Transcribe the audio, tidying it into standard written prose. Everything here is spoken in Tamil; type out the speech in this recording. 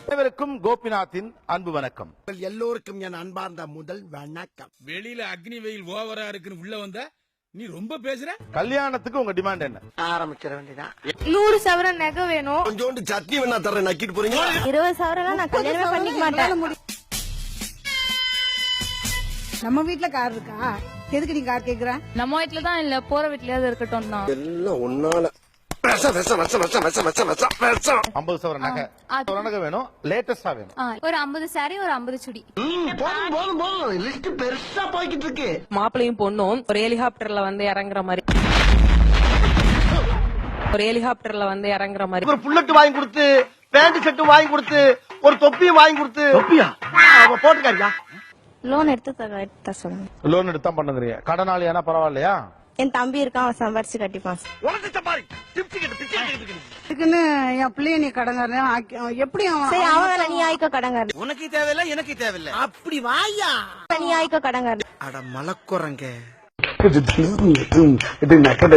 அனைவருக்கும் கோபிநாத்தின் அன்பு வணக்கம். எல்லோருக்கும் என் அன்பார்ந்த முதல் வணக்கம். வெளியில அக்னி வெயில் ஓவரா இருக்குன்னு உள்ள வந்த நீ ரொம்ப பேசுற. கல்யாணத்துக்கு உங்க டிமாண்ட் என்ன? ஆரம்பிச்சிட வேண்டியதான். 100 சவரன் நகை வேணும். கொஞ்சோண்டு சட்னி வேணா தரேன், நக்கிட்டு போறீங்க. 20 சவரன் நான் கல்யாணமே பண்ணிக்க மாட்டேன். நம்ம வீட்ல கார் இருக்கா? எதுக்கு நீ கார் கேக்குற? நம்ம வீட்ல தான் இல்ல, போற வீட்லயாவது இருக்கட்டும் தான். எல்லாம் ஒன்னால 50 சவரன் நகை நகை வேணும், லேட்டஸ்டா வேணும். ஒரு 50 சாரி, ஒரு 50 சுடி. போதும் லிஸ்ட் பெருசா போய்கிட்டு இருக்கு. மாப்பிளையும் பொண்ணும் ஒரு ஹெலிகாப்டர்ல வந்து இறங்குற மாதிரி, ஒரு புல்லட் வாங்கி கொடுத்து, பேண்ட் செட்டு வாங்கி கொடுத்து, ஒரு தொப்பியும் வாங்கி கொடுத்து. தொப்பியா போட்டுக்காரியா? லோன் எடுத்து சொல்லுங்க. லோன் எடுத்தா பண்ணுங்கறியா? கடனாளியானா பரவாயில்லையா? என் தம்பி இருக்கான், அவன் சம்பாரிச்சு கட்டிப்பான். இதுக்குன்னு என் பிள்ளைய நீ கடங்காரன் எப்படி? சரி, அவன் நீ ஆயிக்கோ கடங்காரன். உனக்கு தேவையில்ல, எனக்கு தேவையில்ல. அப்படி வாயா, நீ ஆயிக்கோ கடங்காரன். அட மலக்குறங்க. இது நக்கட